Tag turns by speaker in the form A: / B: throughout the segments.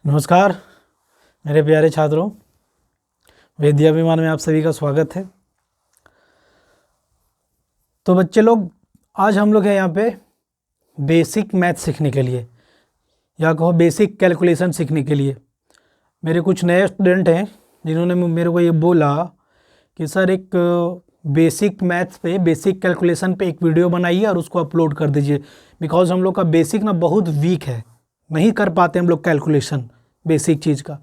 A: नमस्कार मेरे प्यारे छात्रों, विद्याभिमान में आप सभी का स्वागत है। तो बच्चे लोग, आज हम लोग हैं यहाँ पे बेसिक मैथ सीखने के लिए, या कहो बेसिक कैलकुलेशन सीखने के लिए। मेरे कुछ नए स्टूडेंट हैं जिन्होंने मेरे को ये बोला कि सर एक बेसिक मैथ्स पे, बेसिक कैलकुलेशन पे एक वीडियो बनाइए और उसको अपलोड कर दीजिए, बिकॉज हम लोग का बेसिक ना बहुत वीक है, नहीं कर पाते हम लोग कैलकुलेशन बेसिक चीज़ का।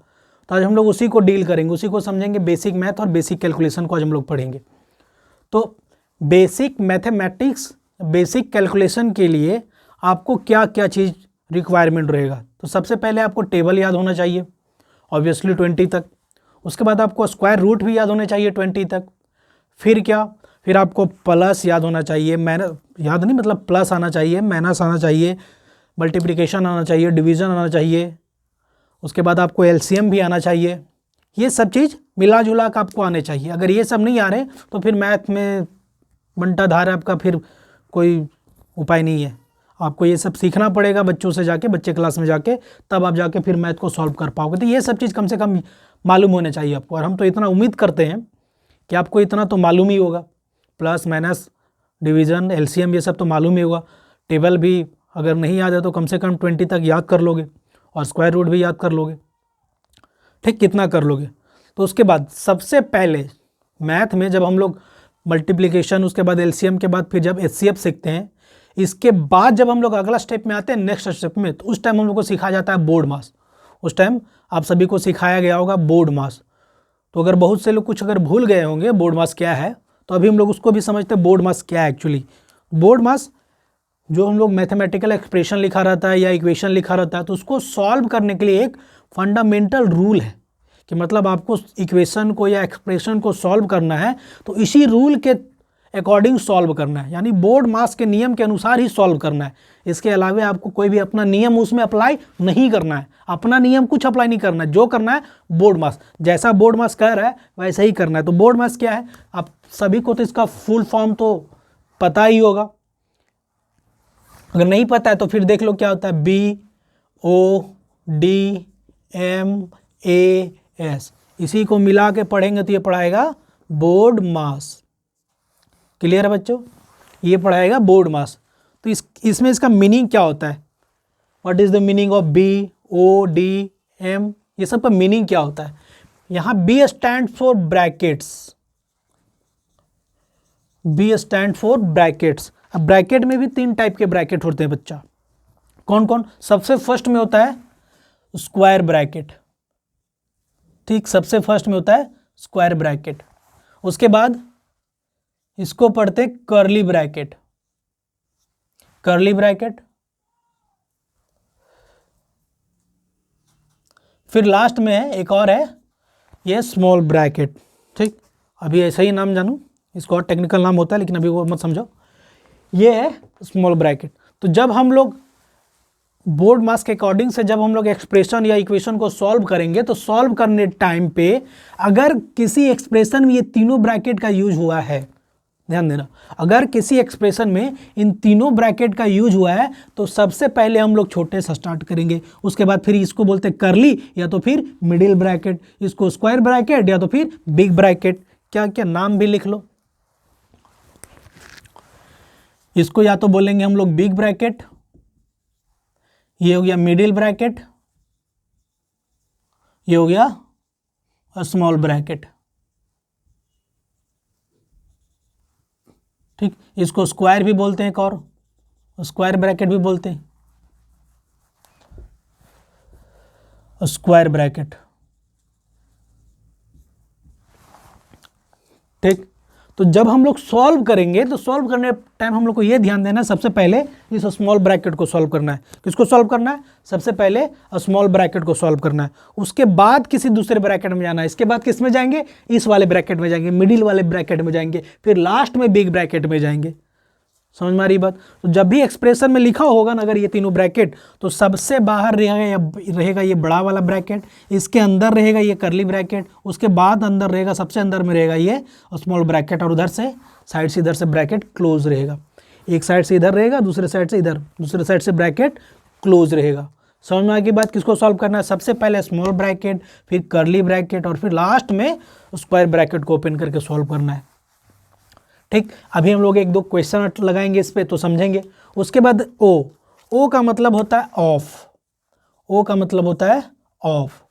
A: तो आज हम लोग उसी को डील करेंगे, उसी को समझेंगे। बेसिक मैथ और बेसिक कैलकुलेशन को आज हम लोग पढ़ेंगे। तो बेसिक मैथमेटिक्स, बेसिक कैलकुलेशन के लिए आपको क्या क्या चीज़ रिक्वायरमेंट रहेगा। तो सबसे पहले आपको टेबल याद होना चाहिए, ऑब्वियसली 20 तक। उसके बाद आपको स्क्वायर रूट भी याद होने चाहिए 20 तक। फिर क्या, फिर आपको प्लस याद होना चाहिए, याद नहीं मतलब प्लस आना चाहिए, माइनस आना चाहिए, मल्टीप्लिकेशन आना चाहिए, डिवीज़न आना चाहिए। उसके बाद आपको एलसीएम भी आना चाहिए। ये सब चीज़ मिला जुला कर आपको आने चाहिए। अगर ये सब नहीं आ रहे तो फिर मैथ में बंटाधार आपका फिर कोई उपाय नहीं है। आपको ये सब सीखना पड़ेगा बच्चों से जाके, बच्चे क्लास में जाके, तब आप जाके फिर मैथ को सॉल्व कर पाओगे। तो ये सब चीज़ कम से कम मालूम होने चाहिए आपको। और हम तो इतना उम्मीद करते हैं कि आपको इतना तो मालूम ही होगा, प्लस माइनस डिवीज़न एलसीएम ये सब तो मालूम ही होगा। टेबल भी अगर नहीं याद है तो कम से कम 20 तक याद कर लोगे, और स्क्वायर रूट भी याद कर लोगे। ठीक, कितना कर लोगे। तो उसके बाद सबसे पहले मैथ में जब हम लोग मल्टीप्लिकेशन, उसके बाद एलसीएम के बाद फिर जब एचसीएफ सीखते हैं, इसके बाद जब हम लोग अगला स्टेप में आते हैं, नेक्स्ट स्टेप में, तो उस टाइम हम लोग को सिखाया जाता है बोर्ड मास। उस टाइम आप सभी को सिखाया गया होगा बोर्ड मास। तो अगर बहुत से लोग कुछ अगर भूल गए होंगे बोर्ड मास क्या है, तो अभी हम लोग उसको भी समझते हैं बोर्ड मास क्या है एक्चुअली। बोर्ड मास जो हम लोग मैथमेटिकल एक्सप्रेशन लिखा रहता है या इक्वेशन लिखा रहता है, तो उसको सॉल्व करने के लिए एक फंडामेंटल रूल है कि मतलब आपको इक्वेशन को या एक्सप्रेशन को सॉल्व करना है तो इसी रूल के अकॉर्डिंग सॉल्व करना है, यानी बोर्ड मास के नियम के अनुसार ही सॉल्व करना है। इसके अलावा आपको कोई भी अपना नियम उसमें अप्लाई नहीं करना है, अपना नियम कुछ अप्लाई नहीं करना है। जो करना है बोर्ड मास, जैसा बोर्ड मास कह रहा है वैसा ही करना है। तो बोर्ड मास क्या है, आप सभी को तो इसका फुल फॉर्म तो पता ही होगा। अगर नहीं पता है तो फिर देख लो क्या होता है, BODMAS। इसी को मिला के पढ़ेंगे तो ये पढ़ाएगा बोर्ड मास। क्लियर है बच्चों, ये पढ़ाएगा बोर्ड मास। तो इसमें इसका मीनिंग क्या होता है, what is the meaning of BODM, ये सब का मीनिंग क्या होता है। यहाँ B stand for brackets, B stand for brackets. अब ब्रैकेट में भी 3 टाइप के ब्रैकेट होते हैं बच्चा। कौन कौन, सबसे फर्स्ट में होता है स्क्वायर ब्रैकेट। ठीक, सबसे फर्स्ट में होता है स्क्वायर ब्रैकेट। उसके बाद इसको पढ़ते हैं कर्ली ब्रैकेट, कर्ली ब्रैकेट। फिर लास्ट में है एक और है ये स्मॉल ब्रैकेट। ठीक, अभी ऐसा ही नाम जानू, इसको और टेक्निकल नाम होता है लेकिन अभी वो मत समझो। ये है स्मॉल ब्रैकेट। तो जब हम लोग बोर्ड मास के अकॉर्डिंग से जब हम लोग एक्सप्रेशन या इक्वेशन को सॉल्व करेंगे, तो सॉल्व करने टाइम पे अगर किसी एक्सप्रेशन में ये तीनों ब्रैकेट का यूज हुआ है, ध्यान देना, अगर किसी एक्सप्रेशन में इन तीनों ब्रैकेट का यूज हुआ है तो सबसे पहले हम लोग छोटे से स्टार्ट करेंगे। उसके बाद फिर इसको बोलते हैं कर्ली या तो फिर मिडिल ब्रैकेट, इसको स्क्वायर ब्रैकेट या तो फिर बिग ब्रैकेट। क्या क्या नाम भी लिख लो। इसको या तो बोलेंगे हम लोग बिग ब्रैकेट, ये हो गया मिडिल ब्रैकेट, ये हो गया स्मॉल ब्रैकेट। ठीक, इसको स्क्वायर भी बोलते हैं, एक और स्क्वायर ब्रैकेट भी बोलते हैं, स्क्वायर ब्रैकेट। ठीक, तो जब हम लोग सॉल्व करेंगे तो सॉल्व करने टाइम हम लोग को ये ध्यान देना है, सबसे पहले इस स्मॉल ब्रैकेट को सॉल्व करना है। किसको सॉल्व करना है, सबसे पहले स्मॉल ब्रैकेट को सॉल्व करना है। उसके बाद किसी दूसरे ब्रैकेट में जाना है, इसके बाद किस में जाएंगे, इस वाले ब्रैकेट में जाएंगे, मिडिल वाले ब्रैकेट में जाएंगे, फिर लास्ट में बिग ब्रैकेट में जाएंगे। समझ में आ रही बात। तो जब भी एक्सप्रेशन में लिखा होगा ना अगर ये तीनों ब्रैकेट, तो सबसे बाहर रहेगा ये बड़ा वाला ब्रैकेट, इसके अंदर रहेगा ये कर्ली ब्रैकेट, उसके बाद अंदर रहेगा, सबसे अंदर में रहेगा ये स्मॉल ब्रैकेट, और उधर से साइड से इधर से ब्रैकेट क्लोज रहेगा। एक साइड से इधर रहेगा, दूसरे साइड से इधर, दूसरे साइड से ब्रैकेट क्लोज रहेगा। समझ में आगे बात, किसको सॉल्व करना है, सबसे पहले स्मॉल ब्रैकेट, फिर कर्ली ब्रैकेट और फिर लास्ट में स्क्वायर ब्रैकेट को ओपन करके सॉल्व करना है। ठीक, अभी हम लोग एक दो क्वेश्चन लगाएंगे इस पे तो समझेंगे। उसके बाद ओ का मतलब होता है ऑफ, ओ का मतलब होता है ऑफ।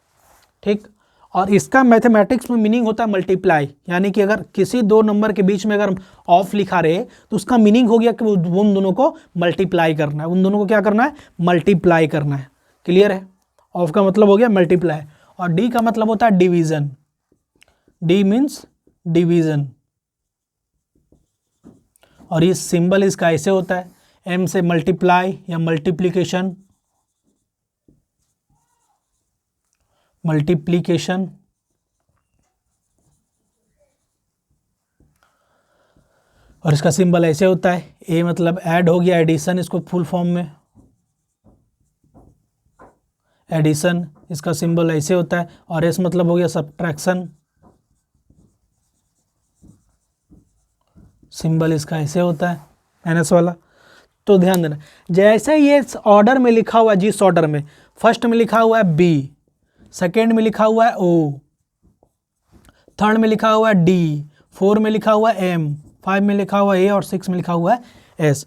A: ठीक, और इसका मैथमेटिक्स में मीनिंग होता है मल्टीप्लाई, यानी कि अगर किसी दो नंबर के बीच में अगर ऑफ लिखा रहे तो उसका मीनिंग हो गया कि उन दोनों को मल्टीप्लाई करना है, उन दोनों को क्या करना है, मल्टीप्लाई करना है। क्लियर है, ऑफ का मतलब हो गया मल्टीप्लाई। और डी का मतलब होता है डिवीजन, डी मीन्स डिवीजन, और ये सिंबल इसका ऐसे होता है, एम से मल्टीप्लाई या मल्टीप्लिकेशन, मल्टीप्लिकेशन। और इसका सिंबल ऐसे होता है, ए मतलब ऐड हो गया, एडिशन इसको फुल फॉर्म में, एडिशन इसका सिंबल ऐसे होता है, और एस मतलब हो गया सब्ट्रैक्शन, सिंबल इसका ऐसे होता है माइनस वाला। तो ध्यान देना, जैसे ये ऑर्डर में लिखा हुआ है, जिस ऑर्डर में फर्स्ट में लिखा हुआ है बी, सेकेंड में लिखा हुआ है ओ, थर्ड में लिखा हुआ है डी, फोर में लिखा हुआ है एम, फाइव में लिखा हुआ है ए, और सिक्स में लिखा हुआ है एस।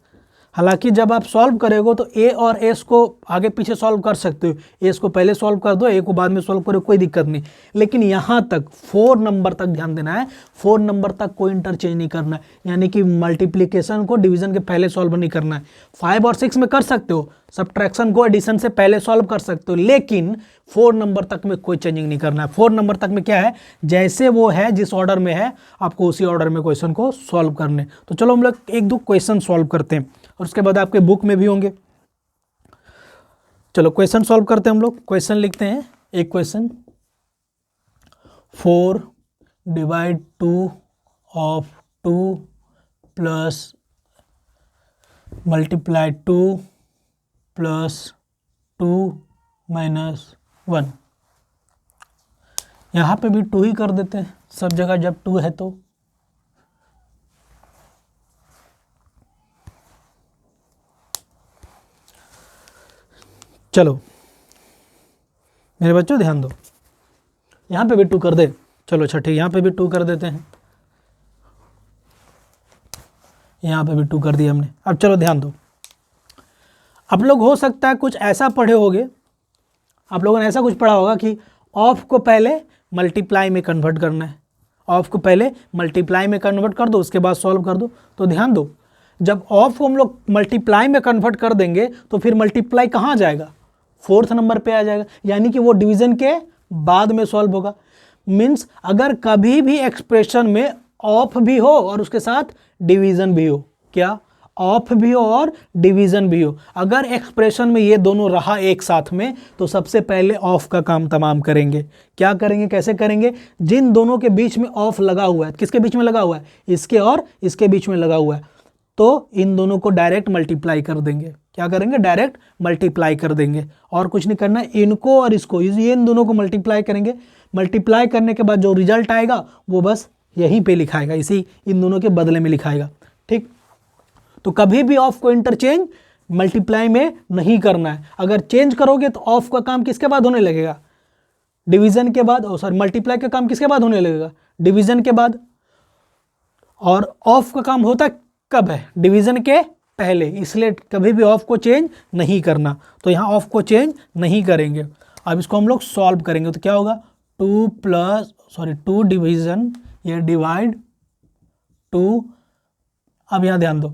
A: हालांकि जब आप सॉल्व करोगे तो ए और एस को आगे पीछे सॉल्व कर सकते हो, एस को पहले सॉल्व कर दो, ए को बाद में सॉल्व करो, कोई दिक्कत नहीं। लेकिन यहाँ तक 4 नंबर तक ध्यान देना है, 4 नंबर तक कोई इंटरचेंज नहीं करना है, यानी कि मल्टीप्लिकेशन को डिवीजन के पहले सॉल्व नहीं करना है। 5 और 6 में कर सकते हो, सब्ट्रैक्शन को एडिशन से पहले सॉल्व कर सकते हो, लेकिन 4 नंबर तक में कोई चेंजिंग नहीं करना है। 4 नंबर तक में क्या है, जैसे वो है जिस ऑर्डर में है आपको उसी ऑर्डर में क्वेश्चन को सॉल्व करने। तो चलो हम लोग एक दो क्वेश्चन सॉल्व करते हैं, और उसके बाद आपके बुक में भी होंगे। चलो क्वेश्चन सॉल्व करते हैं हम लोग। क्वेश्चन लिखते हैं, एक question, 4 divide 2 of 2 plus multiply 2 plus 2 minus 1। यहाँ पे भी 2 ही कर देते हैं सब जगह, जब 2 है तो। चलो मेरे बच्चों ध्यान दो, यहाँ पे भी 2 कर दे, चलो अच्छा ठीक, यहाँ पे भी 2 कर देते हैं, यहाँ पे भी 2 कर दिया हमने। अब चलो ध्यान दो, आप लोग हो सकता है कुछ ऐसा पढ़े होगे, आप लोगों ने ऐसा कुछ पढ़ा होगा कि ऑफ को पहले मल्टीप्लाई में कन्वर्ट करना है, ऑफ को पहले मल्टीप्लाई में कन्वर्ट कर दो, उसके बाद सॉल्व कर दो। तो ध्यान दो, जब ऑफ को हम लोग मल्टीप्लाई में कन्वर्ट कर देंगे तो फिर मल्टीप्लाई कहाँ जाएगा, 4th नंबर पे आ जाएगा, यानी कि वो डिवीज़न के बाद में सॉल्व होगा। मीन्स अगर कभी भी एक्सप्रेशन में ऑफ भी हो और उसके साथ डिवीज़न भी हो, क्या ऑफ भी हो और डिवीज़न भी हो, अगर एक्सप्रेशन में ये दोनों रहा एक साथ में तो सबसे पहले ऑफ का काम तमाम करेंगे। क्या करेंगे, कैसे करेंगे, जिन दोनों के बीच में ऑफ लगा हुआ है, किसके बीच में लगा हुआ है, इसके और इसके बीच में लगा हुआ है, तो इन दोनों को डायरेक्ट मल्टीप्लाई कर देंगे। क्या करेंगे, डायरेक्ट मल्टीप्लाई कर देंगे, और कुछ नहीं करना है, इनको और इसको, इन दोनों को मल्टीप्लाई करेंगे। मल्टीप्लाई करने के बाद जो रिजल्ट आएगा वो बस यहीं पे लिखाएगा, इसी इन दोनों के बदले में लिखाएगा। ठीक, तो कभी भी ऑफ को इंटरचेंज मल्टीप्लाई में नहीं करना है। अगर चेंज करोगे तो ऑफ का काम किसके बाद होने लगेगा, डिवीजन के बाद, सॉरी मल्टीप्लाई का काम किसके बाद होने लगेगा, डिवीजन के बाद। और ऑफ का काम होता कब है, डिवीजन के पहले, इसलिए कभी भी ऑफ को चेंज नहीं करना। तो यहाँ ऑफ को चेंज नहीं करेंगे। अब इसको हम लोग सॉल्व करेंगे तो क्या होगा, 2 डिवीजन, ये डिवाइड 2। अब यहाँ ध्यान दो,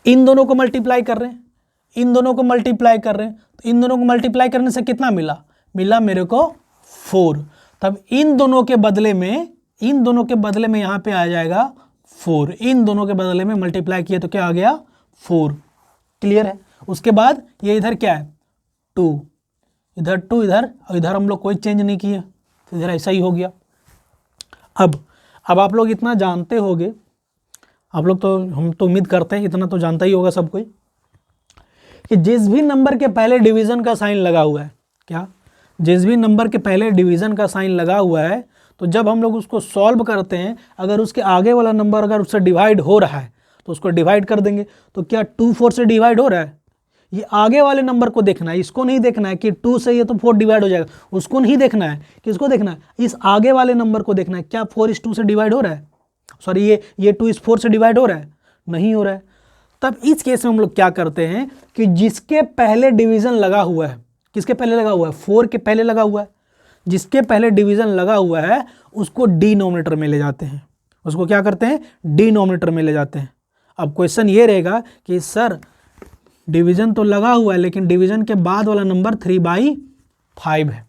A: इन दोनों को मल्टीप्लाई कर रहे हैं, इन दोनों को मल्टीप्लाई कर रहे हैं, तो इन दोनों को मल्टीप्लाई करने से कितना मिला, मिला मेरे को 4। तब इन दोनों के बदले में, इन दोनों के बदले में यहाँ पे आ जाएगा 4, इन दोनों के बदले में मल्टीप्लाई किया तो क्या आ गया 4। क्लियर है। उसके बाद ये इधर क्या है 2, इधर 2, इधर, और इधर हम लोग कोई चेंज नहीं किए, तो इधर ऐसा ही हो गया। अब आप लोग इतना जानते होगे, आप लोग तो, हम तो उम्मीद करते हैं इतना तो जानता ही होगा सब कोई, कि जिस भी नंबर के पहले डिवीज़न का साइन लगा हुआ है, क्या, जिस भी नंबर के पहले डिवीज़न का साइन लगा हुआ है, तो जब हम लोग उसको सॉल्व करते हैं, अगर उसके आगे वाला नंबर अगर उससे डिवाइड हो रहा है तो उसको डिवाइड कर देंगे। तो क्या 2 4 से डिवाइड हो रहा है, ये आगे वाले नंबर को देखना है, इसको नहीं देखना है कि 2 से ये तो 4 डिवाइड हो जाएगा, उसको नहीं देखना है। किसको देखना है? इस आगे वाले नंबर को देखना है। क्या 4:2 से डिवाइड हो रहा है? सॉरी, ये 2:4 से डिवाइड हो रहा है? नहीं हो रहा है। तब इस केस में हम लोग क्या करते हैं कि जिसके पहले डिवीजन लगा हुआ है, किसके पहले लगा हुआ है? 4 के पहले लगा हुआ है, जिसके पहले डिवीजन लगा हुआ है उसको डिनोमिनेटर में ले जाते हैं। उसको क्या करते हैं? डिनोमिनेटर में ले जाते हैं। अब क्वेश्चन ये रहेगा कि सर डिवीजन तो लगा हुआ है लेकिन डिवीजन के बाद वाला नंबर 3/5 है।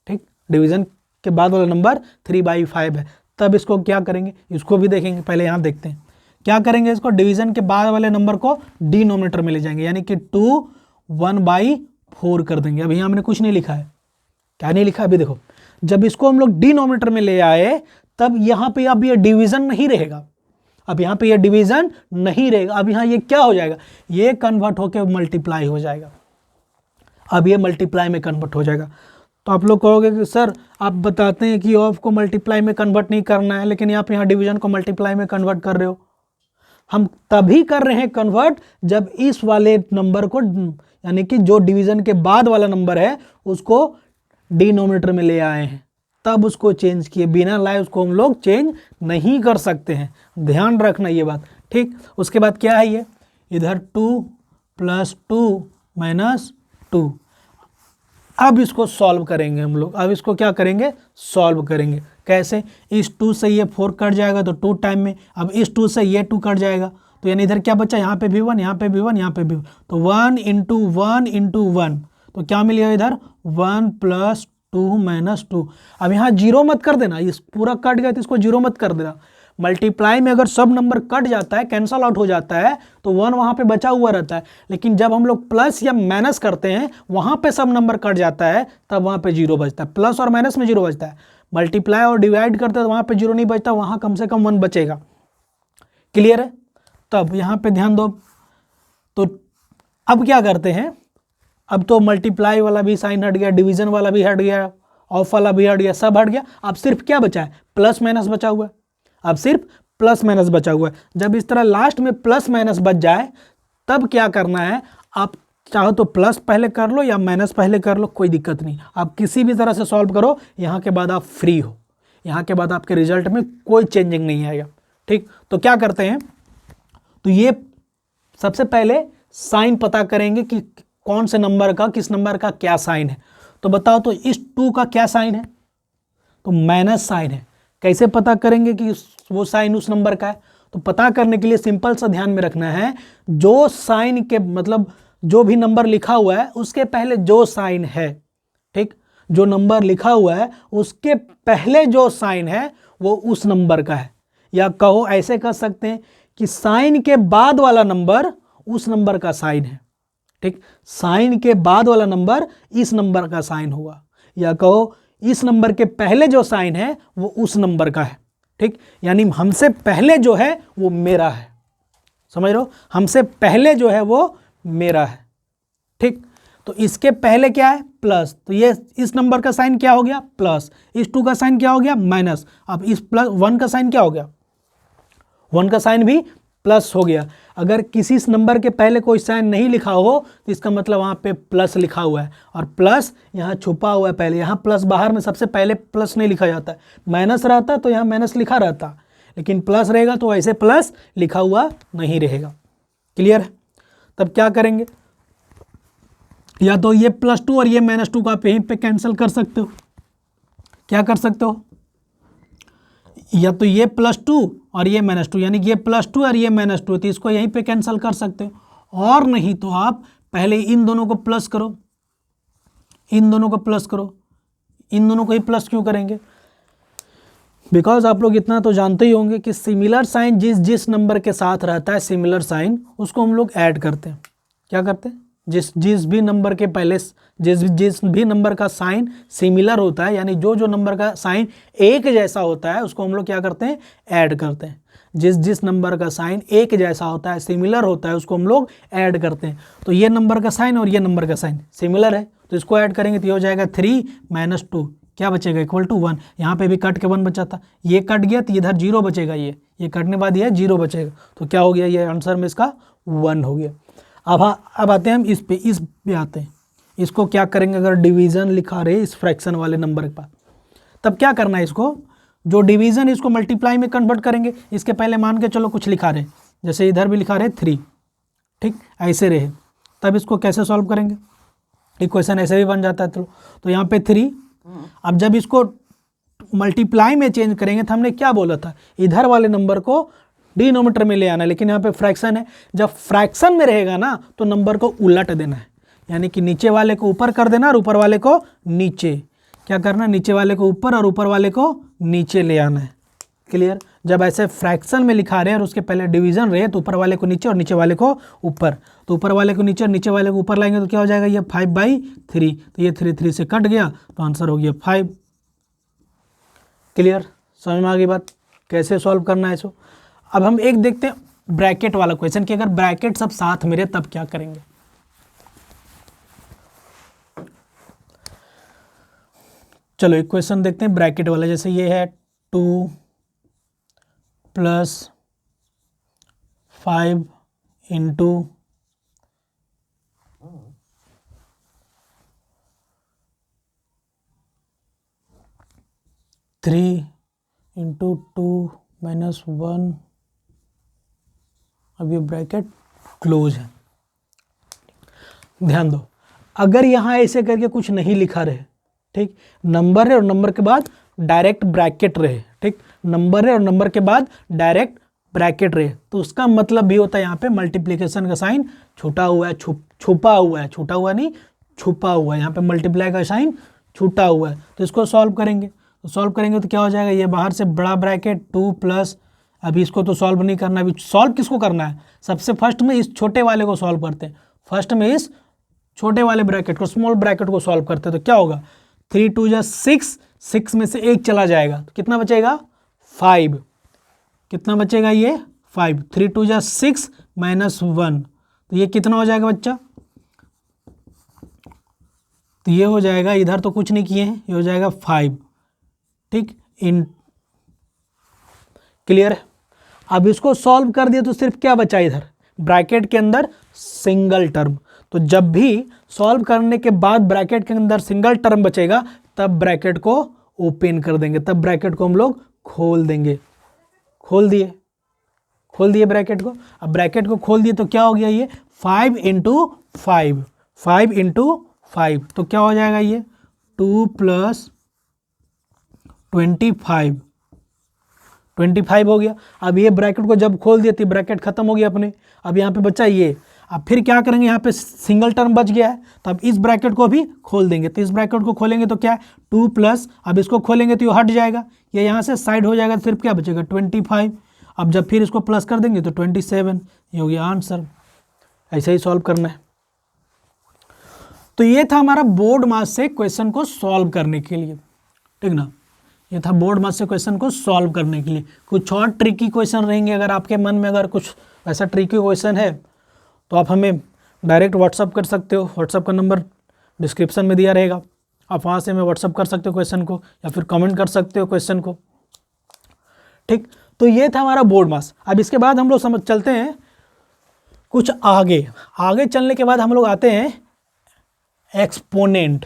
A: ठीक, डिवीजन के बाद वाला नंबर 3/5 है। तब इसको क्या करेंगे? इसको भी देखेंगे, पहले यहाँ देखते हैं क्या करेंगे। इसको डिवीजन के बाद वाले नंबर को डिनोमिनेटर में ले जाएंगे, यानी कि 2 1/4 कर देंगे। अभी यहाँ हमने कुछ नहीं लिखा है। क्या नहीं लिखा? अभी देखो, जब इसको हम लोग डिनोमिनेटर में ले आए तब यहाँ पे अब ये डिवीजन नहीं रहेगा। अब यहाँ पे ये डिवीजन नहीं रहेगा। अब यहाँ ये क्या हो जाएगा? ये कन्वर्ट होकर मल्टीप्लाई हो जाएगा। अब ये मल्टीप्लाई में कन्वर्ट हो जाएगा। तो आप लोग कहोगे कि सर आप बताते हैं कि ऑफ को मल्टीप्लाई में कन्वर्ट नहीं करना है, लेकिन आप यहाँ डिवीजन को मल्टीप्लाई में कन्वर्ट कर रहे हो। हम तभी कर रहे हैं कन्वर्ट जब इस वाले नंबर को, यानी कि जो डिवीजन के बाद वाला नंबर है उसको डिनोमिनेटर में ले आए हैं, तब उसको चेंज किए। बिना लाए उसको हम लोग चेंज नहीं कर सकते हैं, ध्यान रखना ये बात। ठीक, उसके बाद क्या है? ये इधर 2 + 2 - 2। अब इसको सॉल्व करेंगे हम लोग। अब इसको क्या करेंगे? सॉल्व करेंगे। कैसे? इस 2 से ये 4 कट जाएगा तो 2 टाइम में। अब इस 2 से ये 2 कट जाएगा तो यानी इधर क्या बचा? यहाँ पे भी 1, यहाँ पे भी 1, यहाँ पे भी 1, तो 1 × 1 × 1, तो क्या मिलेगा इधर? 1 + 2 - 2। अब यहाँ 0 मत कर देना, इस पूरा कट गया तो इसको 0 मत कर देना। मल्टीप्लाई में अगर सब नंबर कट जाता है, कैंसल आउट हो जाता है, तो 1 वहाँ पे बचा हुआ रहता है। लेकिन जब हम लोग प्लस या माइनस करते हैं वहाँ पे सब नंबर कट जाता है, तब वहाँ पे 0 बचता है। प्लस और माइनस में 0 बचता है। मल्टीप्लाई और डिवाइड करते हैं तो वहाँ पे 0 नहीं बचता, वहाँ कम से कम 1 बचेगा। क्लियर है? तब यहाँ पे ध्यान दो। तो अब क्या करते हैं? अब तो मल्टीप्लाई वाला भी साइन हट गया, डिवीजन वाला भी हट गया, ऑफ वाला भी हट गया, सब हट गया। अब सिर्फ क्या बचा है? प्लस माइनस बचा हुआ है। अब सिर्फ प्लस माइनस बचा हुआ है। जब इस तरह लास्ट में प्लस माइनस बच जाए तब क्या करना है? आप चाहो तो प्लस पहले कर लो या माइनस पहले कर लो, कोई दिक्कत नहीं। आप किसी भी तरह से सॉल्व करो, यहाँ के बाद आप फ्री हो। यहाँ के बाद आपके रिजल्ट में कोई चेंजिंग नहीं आएगा। ठीक, तो क्या करते हैं? तो ये सबसे पहले साइन पता करेंगे कि कौन से नंबर का, किस नंबर का क्या साइन है। तो बताओ, तो इस 2 का क्या साइन है? तो माइनस साइन है। कैसे पता करेंगे कि वो साइन उस नंबर का है? तो पता करने के लिए सिंपल सा ध्यान में रखना है, जो साइन के मतलब जो भी नंबर लिखा हुआ है उसके पहले जो साइन है, ठीक, जो नंबर लिखा हुआ है उसके पहले जो साइन है वो उस नंबर का है। या कहो, ऐसे कर सकते हैं कि साइन के बाद वाला नंबर उस नंबर का साइन है। ठीक, साइन के बाद वाला नंबर इस नंबर का साइन होगा। या कहो, इस नंबर के पहले जो साइन है वो उस नंबर का है। ठीक, यानी हमसे पहले जो है वो मेरा है। समझ रहे हो? हमसे पहले जो है वो मेरा है। ठीक, तो इसके पहले क्या है? प्लस, तो ये इस नंबर का साइन क्या हो गया? प्लस। इस 2 का साइन क्या हो गया? माइनस। अब इस प्लस 1 का साइन क्या हो गया? 1 का साइन भी प्लस हो गया। अगर किसी नंबर के पहले कोई साइन नहीं लिखा हो तो इसका मतलब वहाँ पे प्लस लिखा हुआ है, और प्लस यहाँ छुपा हुआ है पहले। यहाँ प्लस बाहर में सबसे पहले प्लस नहीं लिखा जाता है। माइनस रहता तो यहाँ माइनस लिखा रहता, लेकिन प्लस रहेगा तो ऐसे प्लस लिखा हुआ नहीं रहेगा। क्लियर है? तब क्या करेंगे? या तो ये +2 और ये -2 को आप यहीं पे कैंसिल कर सकते हो। क्या कर सकते हो? या तो ये +2 और ये -2, यानी कि ये +2 और ये -2, तो इसको यहीं पे कैंसिल कर सकते हो। और नहीं तो आप पहले इन दोनों को प्लस करो, इन दोनों को प्लस करो। इन दोनों को ही प्लस क्यों करेंगे? बिकॉज आप लोग इतना तो जानते ही होंगे कि सिमिलर साइन जिस नंबर के साथ रहता है, सिमिलर साइन, उसको हम लोग ऐड करते हैं। क्या करते हैं? जिस भी नंबर के पहले जिस भी नंबर का साइन सिमिलर होता है, यानी जो नंबर का साइन एक जैसा होता है उसको हम लोग क्या करते हैं? ऐड करते हैं। जिस नंबर का साइन एक जैसा होता है, सिमिलर होता है, उसको हम लोग ऐड करते हैं। तो ये नंबर का साइन और ये नंबर का साइन सिमिलर है तो इसको ऐड करेंगे तो ये हो जाएगा 3 - 2, क्या बचेगा? =1। यहाँ पे भी कट के 1 बचा था, ये कट गया तो इधर 0 बचेगा। ये कटने बाद ये 0 बचेगा, तो क्या हो गया? ये आंसर में इसका 1 हो गया। अब आते हैं हम इस पे आते हैं। इसको क्या करेंगे, अगर डिवीज़न लिखा रहे इस फ्रैक्शन वाले नंबर के पास, तब क्या करना है, इसको जो डिवीज़न इसको मल्टीप्लाई में कन्वर्ट करेंगे। इसके पहले मान के चलो कुछ लिखा रहे, जैसे इधर भी लिखा रहे 3, ठीक, ऐसे रहे, तब इसको कैसे सॉल्व करेंगे, इक्वेशन ऐसे भी बन जाता है। तो यहाँ पे 3, अब जब इसको मल्टीप्लाई में चेंज करेंगे तो हमने क्या बोला था, इधर वाले नंबर को डिनोमिनेटर में ले आना है, लेकिन यहाँ पे फ्रैक्शन है। जब फ्रैक्शन में रहेगा ना तो नंबर को उलट देना है, यानी कि नीचे वाले को ऊपर कर देना और ऊपर वाले को नीचे। क्या करना, नीचे वाले को ऊपर और ऊपर वाले को नीचे ले आना है। क्लियर। जब ऐसे फ्रैक्शन में लिखा रहे हैं और उसके पहले डिवीजन रहे तो ऊपर वाले को नीचे और नीचे वाले को ऊपर, तो ऊपर वाले को नीचे और नीचे वाले को ऊपर लाएंगे तो क्या हो जाएगा, ये 5/3, तो ये 3 से कट गया तो आंसर हो गया 5। क्लियर, समझ में आ गई बात, कैसे सॉल्व करना है इसको। अब हम एक देखते हैं ब्रैकेट वाला क्वेश्चन कि अगर ब्रैकेट सब साथ में रहे तब क्या करेंगे। चलो एक क्वेश्चन देखते हैं ब्रैकेट वाला, जैसे ये है 2 + 5 × 3 × 2 - 1, अब ये ब्रैकेट क्लोज है। ध्यान दो, अगर यहाँ ऐसे करके कुछ नहीं लिखा रहे, ठीक, नंबर है और नंबर के बाद डायरेक्ट ब्रैकेट रहे, ठीक, नंबर है और नंबर के बाद डायरेक्ट ब्रैकेट रहे, तो उसका मतलब भी होता है यहाँ पे मल्टीप्लिकेशन का साइन छूटा हुआ है, छुपा हुआ है, छूटा हुआ नहीं छुपा हुआ है, यहाँ पे मल्टीप्लाई का साइन छूटा हुआ है। तो इसको सॉल्व करेंगे, तो सॉल्व करेंगे तो क्या हो जाएगा, ये बाहर से बड़ा ब्रैकेट 2 + अभी इसको तो सॉल्व नहीं करना, अभी सॉल्व किसको करना है, सबसे फर्स्ट में इस छोटे वाले को सॉल्व करते हैं, फर्स्ट में इस छोटे वाले ब्रैकेट को, स्मॉल ब्रैकेट को सॉल्व करते हैं। तो क्या होगा, 3 × 2 = 6, 6 में से 1 चला जाएगा तो कितना बचेगा 5, कितना बचेगा ये 5, 3 × 2 = 6 - 1, तो ये कितना हो जाएगा बच्चा, तो ये हो जाएगा, इधर तो कुछ नहीं किए हैं, ये हो जाएगा 5, ठीक, इन क्लियर है। अब इसको सॉल्व कर दिया तो सिर्फ क्या बचा इधर ब्रैकेट के अंदर, सिंगल टर्म। तो जब भी सॉल्व करने के बाद ब्रैकेट के अंदर सिंगल टर्म बचेगा तब ब्रैकेट को ओपन कर देंगे, तब ब्रैकेट को हम लोग खोल देंगे। खोल दिए ब्रैकेट को। अब ब्रैकेट को खोल दिए तो क्या हो गया, ये 5 × 5, 5 × 5, तो क्या हो जाएगा ये 2 + 25 हो गया। अब ये ब्रैकेट को जब खोल दिए तो ब्रैकेट खत्म हो गया अपने, अब यहाँ पे बचा ये। अब फिर क्या करेंगे, यहाँ पे सिंगल टर्म बच गया है तो अब इस ब्रैकेट को भी खोल देंगे, तो इस ब्रैकेट को खोलेंगे तो क्या 2 +, अब इसको खोलेंगे तो ये हट जाएगा, ये यहाँ से साइड हो जाएगा, तो सिर्फ क्या बचेगा 25। अब जब फिर इसको प्लस कर देंगे तो 27, ये हो गया आंसर। ऐसे ही सॉल्व करना है। तो ये था हमारा बोर्ड मास से क्वेश्चन को सॉल्व करने के लिए, ठीक ना, ये था बोर्ड मास से क्वेश्चन को सॉल्व करने के लिए। कुछ और ट्रिकी क्वेश्चन रहेंगे, अगर आपके मन में अगर कुछ ऐसा ट्रिकी क्वेश्चन है तो आप हमें डायरेक्ट व्हाट्सअप कर सकते हो, व्हाट्सअप का नंबर डिस्क्रिप्शन में दिया रहेगा, आप वहाँ से हमें व्हाट्सअप कर सकते हो क्वेश्चन को, या फिर कमेंट कर सकते हो क्वेश्चन को, ठीक। तो ये था हमारा बोर्ड मास। अब इसके बाद हम लोग चलते हैं कुछ आगे चलने के बाद हम लोग आते हैं एक्सपोनेंट,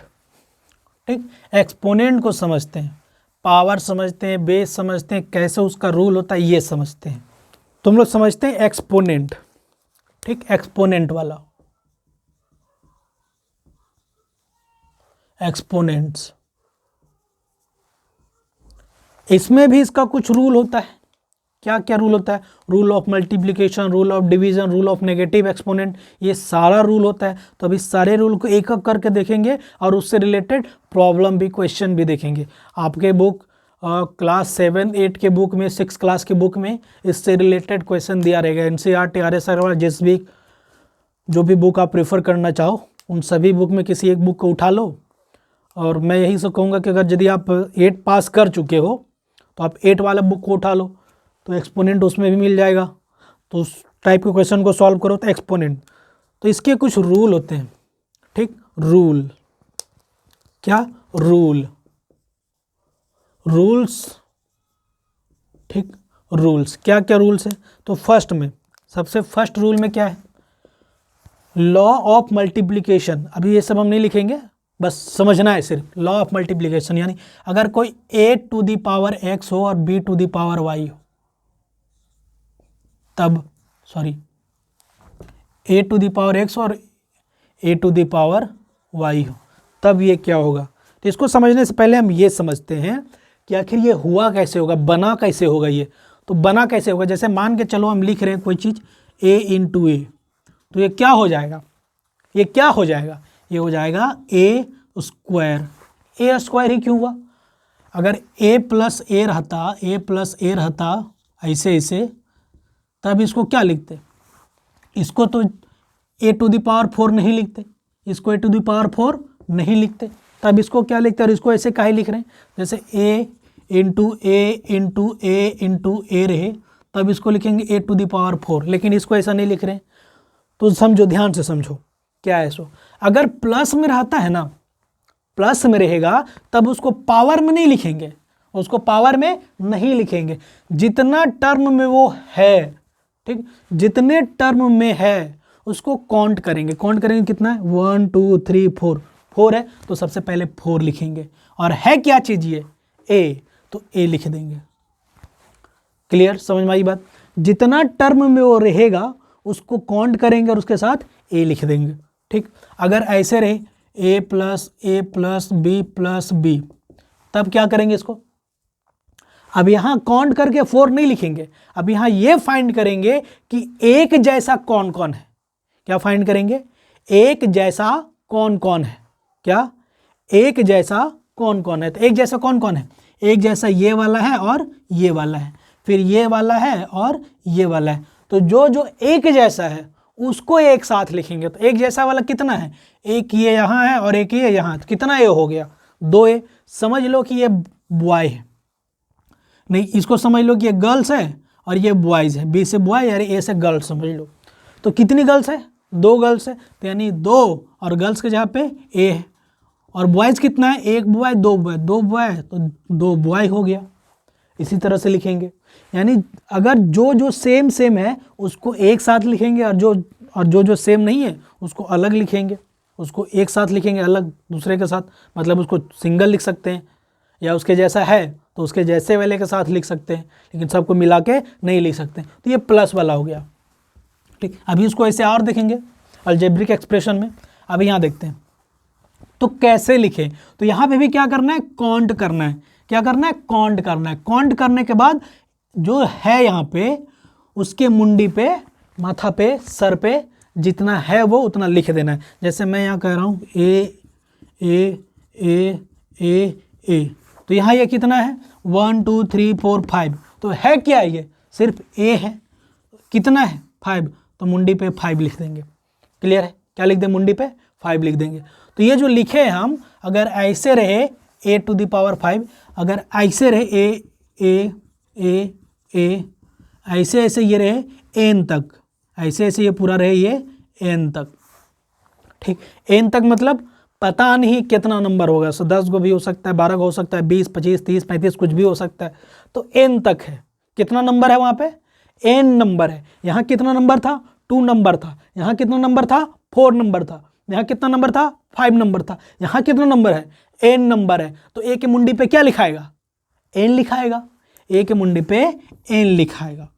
A: ठीक, एक्सपोनेंट को समझते हैं, पावर समझते हैं, बेस समझते हैं, कैसे उसका रूल होता है ये समझते हैं। तो हम लोग समझते हैं एक्सपोनेंट, ठीक, एक्सपोनेंट वाला, एक्सपोनेंट्स, इसमें भी इसका कुछ रूल होता है। क्या क्या रूल होता है, rule of multiplication, rule of division, rule of negative exponent, ये सारा रूल होता है। तो अभी सारे रूल को एक एक करके देखेंगे और उससे रिलेटेड प्रॉब्लम भी, क्वेश्चन भी देखेंगे। आपके बुक क्लास 7, 8 के बुक में, 6 क्लास के बुक में इससे रिलेटेड क्वेश्चन दिया रहेगा। NCERT, RS अग्रवाल, जिस भी जो भी बुक आप प्रेफर करना चाहो उन सभी बुक में किसी एक बुक को उठा लो। और मैं यही से कहूँगा कि अगर यदि आप 8 पास कर चुके हो तो आप 8 वाला बुक को उठा लो, तो एक्सपोनेंट उसमें भी मिल जाएगा। तो उस टाइप के क्वेश्चन को सॉल्व करो तो एक्सपोनेंट, तो इसके कुछ रूल होते हैं, ठीक, रूल, क्या रूल्स, ठीक, रूल्स, क्या क्या रूल्स है। तो फर्स्ट में, सबसे फर्स्ट रूल में क्या है, लॉ ऑफ मल्टीप्लिकेशन, अभी ये सब हम नहीं लिखेंगे, बस समझना है सिर्फ लॉ ऑफ मल्टीप्लिकेशन। यानी अगर कोई a to the power x हो और b to the power y हो, तब sorry a to the power x और a to the power y हो, तब ये क्या होगा। तो इसको समझने से पहले हम ये समझते हैं कि आखिर ये हुआ कैसे होगा, बना कैसे होगा ये। तो बना कैसे होगा, जैसे मान के चलो हम लिख रहे हैं कोई चीज़ a इंटू ए, तो ये क्या हो जाएगा, ये क्या हो जाएगा, ये हो जाएगा ए स्क्वायर। ए स्क्वायर ही क्यों हुआ, अगर a प्लस ए रहता, a प्लस ए रहता ऐसे ऐसे, तब इसको क्या लिखते, इसको तो a टू द पावर 4 नहीं लिखते, इसको a टू द पावर 4 नहीं लिखते, तब इसको क्या लिखते हैं, और इसको ऐसे काहे लिख रहे हैं, जैसे a into a into a into a रहे, तब इसको लिखेंगे a टू द पावर 4, लेकिन इसको ऐसा नहीं लिख रहे हैं। तो समझो, ध्यान से समझो क्या है सो, अगर प्लस में रहता है ना, प्लस में रहेगा तब उसको पावर में नहीं लिखेंगे, उसको पावर में नहीं लिखेंगे, जितना टर्म में वो है, ठीक, जितने टर्म में है उसको काउंट करेंगे। काउंट करेंगे कितना है, 1 2 3 4, 4 है तो सबसे पहले 4 लिखेंगे, और है क्या चीज़ ये ए, तो ए लिख देंगे। क्लियर, समझ में आई बात। जितना टर्म में वो रहेगा उसको काउंट करेंगे और उसके साथ ए लिख देंगे। ठीक, अगर ऐसे रहे a प्लस बी, तब क्या करेंगे इसको, अब यहाँ काउंट करके 4 नहीं लिखेंगे, अब यहाँ ये फाइंड करेंगे कि एक जैसा कौन कौन है। क्या फाइंड करेंगे, एक जैसा कौन कौन है, क्या एक जैसा कौन कौन है। तो एक जैसा कौन कौन है, एक जैसा ये वाला है और ये वाला है, फिर ये वाला है और ये वाला है। तो जो जो एक जैसा है उसको एक साथ लिखेंगे। तो एक जैसा वाला कितना है, एक ये यहाँ है और एक ये यहाँ, तो कितना ए हो गया, 2a। समझ लो कि ये बॉय है, नहीं इसको समझ लो कि ये गर्ल्स है और ये बॉयज़ है, बी से बॉय यानी ए से गर्ल्स समझ लो। तो कितनी गर्ल्स है, 2 गर्ल्स है, तो यानी 2 और गर्ल्स के जहाँ पे ए है, और बॉयज़ कितना है, 1 बॉय 2 बॉय, 2 बॉय तो 2 बॉय हो गया। इसी तरह से लिखेंगे, यानी अगर जो जो सेम सेम है उसको एक साथ लिखेंगे, और जो सेम नहीं है उसको अलग लिखेंगे, उसको एक साथ लिखेंगे अलग दूसरे के साथ, मतलब उसको सिंगल लिख सकते हैं, या उसके जैसा है तो उसके जैसे वाले के साथ लिख सकते हैं, लेकिन सबको मिला के नहीं लिख सकते। तो ये प्लस वाला हो गया। ठीक, अभी इसको ऐसे और देखेंगे अलजेब्रिक एक्सप्रेशन में। अभी यहाँ देखते हैं तो कैसे लिखें, तो यहाँ पे भी क्या करना है, काउंट करना है। क्या करना है, काउंट करना है। काउंट करने के बाद जो है यहाँ पे उसके मुंडी पे, माथा पे, सर पे जितना है वो उतना लिख देना है। जैसे मैं यहाँ कह रहा हूँ ए ए ए ए ए, तो यहाँ ये कितना है 1 2 3 4 5, तो है क्या, ये सिर्फ ए है। कितना है 5, तो मुंडी पे 5 लिख देंगे। क्लियर है, क्या लिख दें, मुंडी पे 5 लिख देंगे। तो ये जो लिखे हैं हम, अगर ऐसे रहे a टू द पावर 5, अगर ऐसे रहे ए ए ए ए, ऐसे ऐसे ये रहे n तक, ऐसे ऐसे ये पूरा रहे ये n तक। ठीक, n तक मतलब पता नहीं कितना नंबर होगा, 10 को भी हो सकता है, 12 को हो सकता है, 20 25 30 35 कुछ भी हो सकता है। तो n तक है, कितना नंबर है वहाँ पे, n नंबर है। यहाँ कितना नंबर था, 2 नंबर था। यहाँ कितना नंबर था, 4 नंबर था। यहाँ कितना नंबर था, 5 नंबर था। यहाँ कितना नंबर है, n नंबर है। तो a के मुंडी पे क्या लिखाएगा, n लिखाएगा, a के मुंडी पे n लिखाएगा।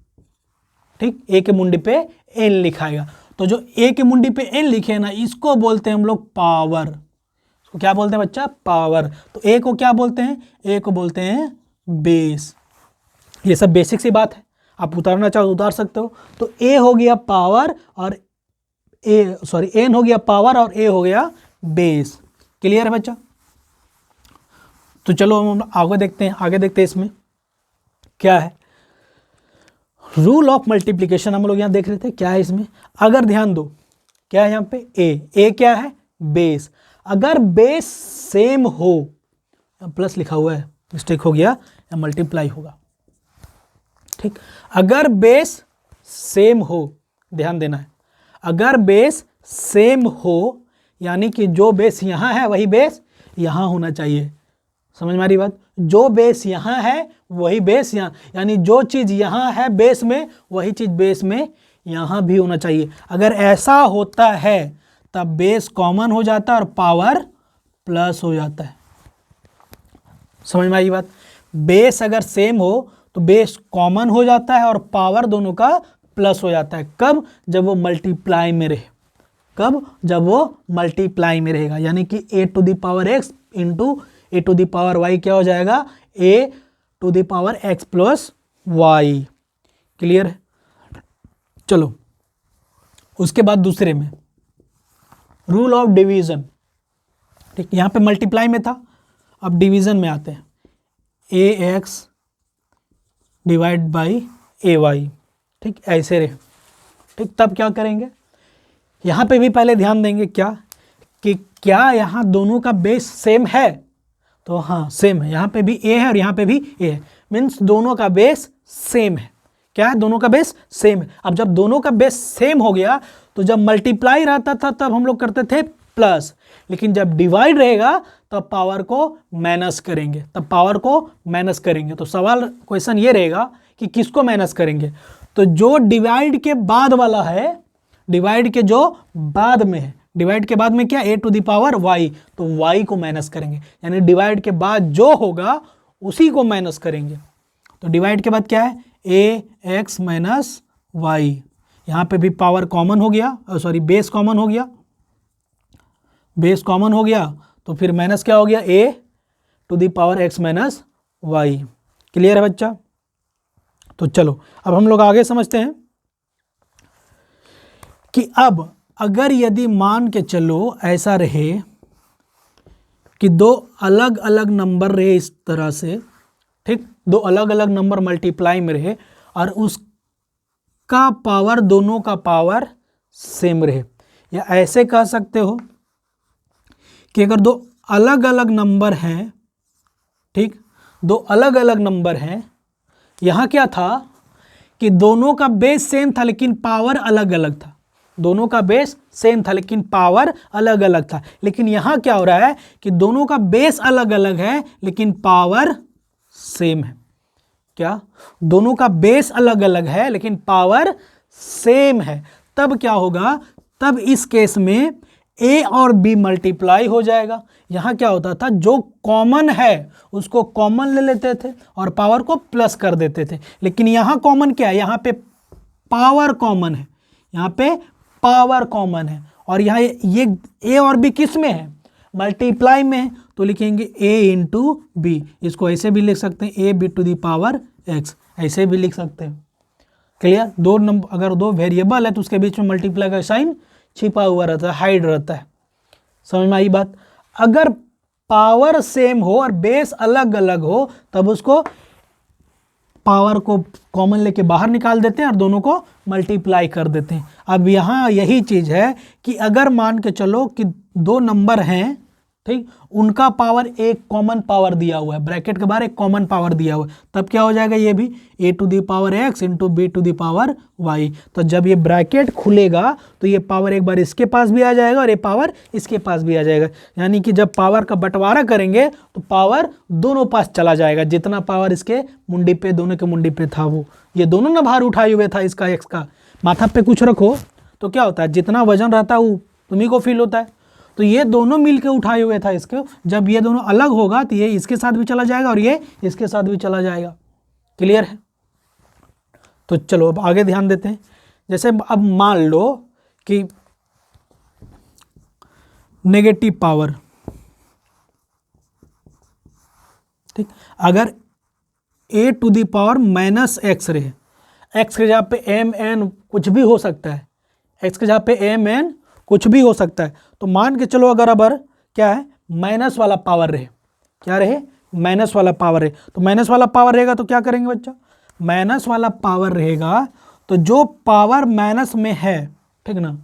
A: ठीक, a के मुंडी पे n लिखाएगा। तो जो a के मुंडी पे n लिखे ना, इसको बोलते हैं हम लोग पावर। इसको क्या बोलते हैं बच्चा, पावर। तो a को क्या बोलते हैं, a को बोलते हैं बेस। ये सब बेसिक सी बात है, आप उतारना चाहो तो उतार सकते हो। तो a हो गया पावर और n हो गया पावर और a हो गया बेस। क्लियर है बच्चा। तो चलो हम आगे देखते हैं, इसमें क्या है। रूल ऑफ मल्टीप्लिकेशन हम लोग यहाँ देख रहे थे, क्या है इसमें। अगर ध्यान दो, क्या है यहाँ पे a क्या है, बेस। अगर बेस सेम हो, प्लस लिखा हुआ है, मिस्टेक हो गया, या मल्टीप्लाई होगा। ठीक, अगर बेस सेम हो, ध्यान देना है, अगर बेस सेम हो यानी कि जो बेस यहाँ है वही बेस यहाँ होना चाहिए। समझ में आ रही बात? जो बेस यहाँ है वही बेस यहाँ, यानी जो चीज़ यहाँ है बेस में वही चीज़ बेस में यहाँ भी होना चाहिए। अगर ऐसा होता है तब बेस कॉमन हो जाता है और पावर प्लस हो जाता है। समझ में आई बात? बेस अगर सेम हो तो बेस कॉमन हो जाता है और पावर दोनों का प्लस हो जाता है। कब? जब वो मल्टीप्लाई में रहे। कब? जब वो मल्टीप्लाई में रहेगा, यानी कि a to the power x into a to the power y क्या हो जाएगा? a to the power x plus Y. Clear है? चलो उसके बाद दूसरे में रूल ऑफ डिवीजन। ठीक, यहाँ पे मल्टीप्लाई में था, अब डिवीजन में आते हैं। ax divide by ay। ठीक, ऐसे रहे। ठीक, तब क्या करेंगे? यहाँ पे भी पहले ध्यान देंगे क्या कि क्या यहाँ दोनों का बेस सेम है? तो हाँ सेम है, यहाँ पे भी a है और यहाँ पे भी a है, मीन्स दोनों का बेस सेम है। क्या है? दोनों का बेस सेम है। अब जब दोनों का बेस सेम हो गया तो जब मल्टीप्लाई रहता था तब हम लोग करते थे प्लस, लेकिन जब डिवाइड रहेगा तब पावर को माइनस करेंगे, तो सवाल क्वेश्चन ये रहेगा कि किसको माइनस करेंगे? तो जो डिवाइड के बाद वाला है, डिवाइड के जो बाद में है, डिवाइड के बाद में क्या? a to the power y, तो y को माइनस करेंगे, यानी डिवाइड के बाद जो होगा उसी को माइनस करेंगे। तो डिवाइड के बाद क्या है? ax minus Y. यहाँ पे भी पावर कॉमन हो गया, सॉरी बेस कॉमन हो गया, बेस कॉमन हो गया तो फिर माइनस क्या हो गया? a to the power x minus Y. Clear है बच्चा? तो चलो अब हम लोग आगे समझते हैं कि अब अगर यदि मान के चलो ऐसा रहे कि दो अलग अलग नंबर रहे इस तरह से, ठीक, दो अलग अलग नंबर मल्टीप्लाई में रहे और उसका पावर, दोनों का पावर सेम रहे, या ऐसे कह सकते हो कि अगर दो अलग अलग नंबर हैं, ठीक, दो अलग अलग नंबर हैं, यहाँ क्या था कि दोनों का बेस सेम था लेकिन पावर अलग अलग था, दोनों का बेस सेम था लेकिन पावर अलग अलग था। लेकिन यहाँ क्या हो रहा है कि दोनों का बेस अलग अलग है लेकिन पावर सेम है। क्या? दोनों का बेस अलग अलग है लेकिन पावर सेम है। तब क्या होगा? तब इस केस में a और b मल्टीप्लाई हो जाएगा। यहाँ क्या होता था? जो कॉमन है उसको कॉमन ले लेते थे और पावर को प्लस कर देते थे, लेकिन यहाँ कॉमन क्या है? यहाँ पे पावर कॉमन है, यहाँ पे पावर कॉमन है, और यहाँ ये a और b किस में है? मल्टीप्लाई में है, तो लिखेंगे a इंटू बी। इसको ऐसे भी लिख सकते हैं a b to the power x, ऐसे भी लिख सकते हैं। क्लियर? दो नंबर, अगर दो वेरिएबल है तो उसके बीच में मल्टीप्लाई का साइन छिपा हुआ रहता है, हाइड रहता है। समझ में आई बात? अगर पावर सेम हो और बेस अलग अलग हो तब उसको पावर को कॉमन लेके बाहर निकाल देते हैं और दोनों को मल्टीप्लाई कर देते हैं। अब यहाँ यही चीज़ है कि अगर मान के चलो कि दो नंबर हैं, ठीक, उनका पावर एक कॉमन पावर दिया हुआ है, ब्रैकेट के बाहर एक कॉमन पावर दिया हुआ है, तब क्या हो जाएगा? ये भी a to the power x into B to the power y। तो जब ये ब्रैकेट खुलेगा तो ये पावर एक बार इसके पास भी आ जाएगा और ये पावर इसके पास भी आ जाएगा, यानी कि जब पावर का बंटवारा करेंगे तो पावर दोनों पास चला जाएगा। जितना पावर इसके मुंडी पे, दोनों के मुंडी पे था, वो ये दोनों ना भार उठाए हुए था, इसका x का माथा पे कुछ रखो तो क्या होता है? जितना वजन रहता है वो तुम्ही को फील होता है। तो ये दोनों मिलके उठाए हुए था इसको, जब ये दोनों अलग होगा तो ये इसके साथ भी चला जाएगा और ये इसके साथ भी चला जाएगा। क्लियर है? तो चलो अब आगे ध्यान देते हैं। जैसे अब मान लो कि नेगेटिव पावर, ठीक, अगर a to the power minus X रहे, x के जगह पे एम एन कुछ भी हो सकता है, x के जगह पे एम एन कुछ भी हो सकता है, तो मान के चलो अगर अब क्या है? माइनस वाला पावर रहे, क्या रहे? माइनस वाला पावर रहे। तो माइनस वाला पावर रहेगा तो क्या करेंगे बच्चा? माइनस वाला पावर रहेगा तो जो पावर माइनस में है, ठीक ना,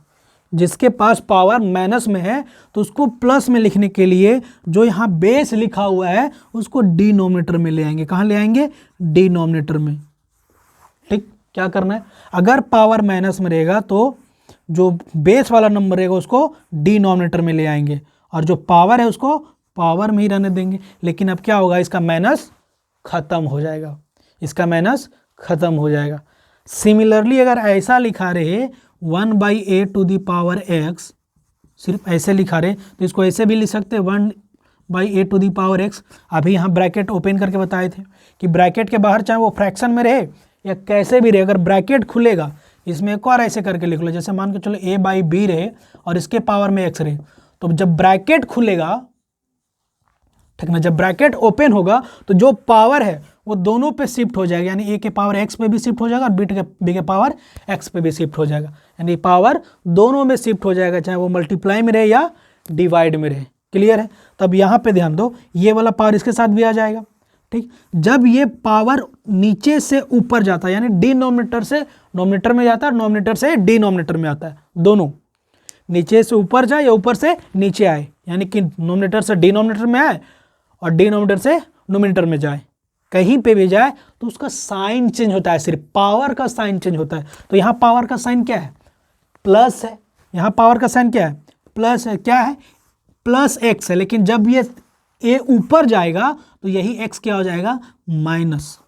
A: जिसके पास पावर माइनस में है तो उसको प्लस में लिखने के लिए जो यहाँ बेस लिखा हुआ है उसको डिनोमिनेटर में ले आएंगे। कहाँ ले आएंगे? डिनोमिनेटर में। ठीक, क्या करना है? अगर पावर माइनस में रहेगा तो जो बेस वाला नंबर रहेगा उसको डिनोमिनेटर में ले आएंगे और जो पावर है उसको पावर में ही रहने देंगे, लेकिन अब क्या होगा, इसका माइनस खत्म हो जाएगा, इसका माइनस खत्म हो जाएगा। सिमिलरली अगर ऐसा लिखा रहे 1/a⁴x, सिर्फ ऐसे लिखा रहे तो इसको ऐसे भी लिख सकते हैं 1/a⁴x। अभी यहाँ ब्रैकेट ओपन करके बताए थे कि ब्रैकेट के बाहर चाहे वो फ्रैक्शन में रहे या कैसे भी रहे, अगर ब्रैकेट खुलेगा इसमें एक और ऐसे करके लिख लो, जैसे मान के चलो a/b रहे और इसके पावर में x रहे, तो जब ब्रैकेट खुलेगा, ठीक ना, जब ब्रैकेट ओपन होगा तो जो पावर है वो दोनों पे शिफ्ट हो जाएगा, यानी a के पावर x पे भी शिफ्ट हो जाएगा और b के पावर x पे भी शिफ्ट हो जाएगा, यानी पावर दोनों में शिफ्ट हो जाएगा, चाहे वो मल्टीप्लाई में रहे या डिवाइड में रहे। क्लियर है? तब यहाँ पे ध्यान दो, ये वाला पावर इसके साथ भी आ जाएगा। ठीक, जब ये पावर नीचे से ऊपर जाता है, यानी डिनोमिनेटर से नोमिनेटर में जाता है, नोमिनेटर से डिनोमिनेटर में आता है, दोनों नीचे से ऊपर जाए या ऊपर से नीचे आए, यानी कि नोमिनेटर से डिनोमिनेटर में आए और डिनोमिनेटर से नोमिनेटर में जाए, कहीं पे भी जाए तो उसका साइन चेंज होता है, सिर्फ पावर का साइन चेंज होता है। तो यहाँ पावर का साइन क्या है, प्लस है, यहाँ पावर का साइन क्या है, प्लस है, क्या है, प्लस एक्स है, लेकिन जब ये ए ऊपर जाएगा तो यही एक्स क्या हो जाएगा, माइनस।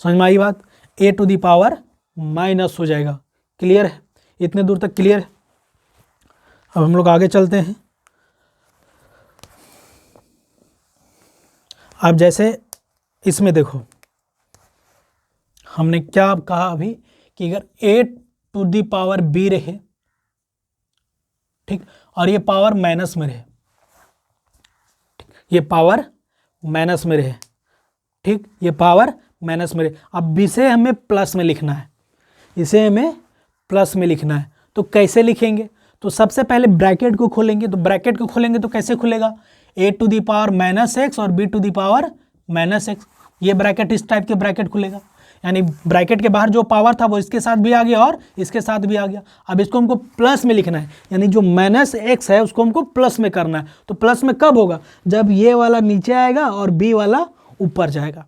A: समझ में आई बात, a⁴ माइनस हो जाएगा। क्लियर है? इतने दूर तक क्लियर है? अब हम लोग आगे चलते हैं। अब जैसे इसमें देखो, हमने क्या कहा अभी कि अगर a⁴b रहे, ठीक, और ये पावर माइनस में रहे, ये पावर माइनस में रहे, ठीक, ये पावर माइनस में रहे, अब इसे हमें प्लस में लिखना है, इसे हमें प्लस में लिखना है। तो कैसे लिखेंगे, तो सबसे पहले ब्रैकेट को खोलेंगे, तो ब्रैकेट को खोलेंगे तो कैसे खुलेगा, a⁴ और b⁴ ये ब्रैकेट, इस टाइप के ब्रैकेट खुलेगा, यानी ब्रैकेट के बाहर जो पावर था वो इसके साथ भी आ गया और इसके साथ भी आ गया। अब इसको हमको प्लस में लिखना है, यानी जो -x है उसको हमको प्लस में करना है। तो प्लस में कब होगा, जब ये वाला नीचे आएगा और b वाला ऊपर जाएगा,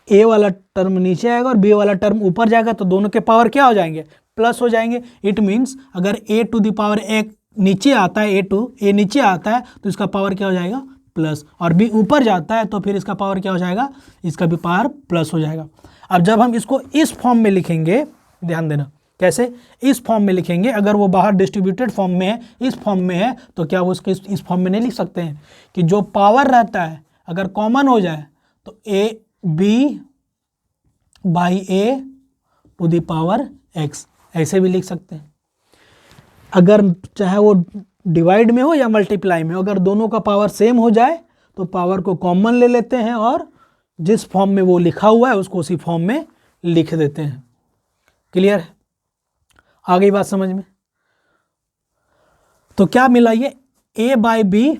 A: a वाला टर्म नीचे आएगा और b वाला टर्म ऊपर जाएगा, तो दोनों के पावर क्या हो जाएंगे, प्लस हो जाएंगे। इट मीन्स अगर a⁴ नीचे आता है, a नीचे आता है तो इसका पावर क्या हो जाएगा, प्लस, और b ऊपर जाता है तो फिर इसका पावर क्या हो जाएगा, इसका भी पावर प्लस हो जाएगा। अब जब हम इसको इस फॉर्म में लिखेंगे, ध्यान देना कैसे, इस फॉर्म में लिखेंगे, अगर वो बाहर डिस्ट्रीब्यूटेड फॉर्म में है, इस फॉर्म में है, तो क्या वो उसके इस फॉर्म में नहीं लिख सकते हैं कि जो पावर रहता है अगर कॉमन हो जाए तो ab/a⁴x ऐसे भी लिख सकते हैं। अगर चाहे वो डिवाइड में हो या मल्टीप्लाई में, अगर दोनों का पावर सेम हो जाए तो पावर को कॉमन ले लेते हैं और जिस फॉर्म में वो लिखा हुआ है उसको उसी फॉर्म में लिख देते हैं। क्लियर है? आ गई बात समझ में? तो क्या मिला, ये a/b⁴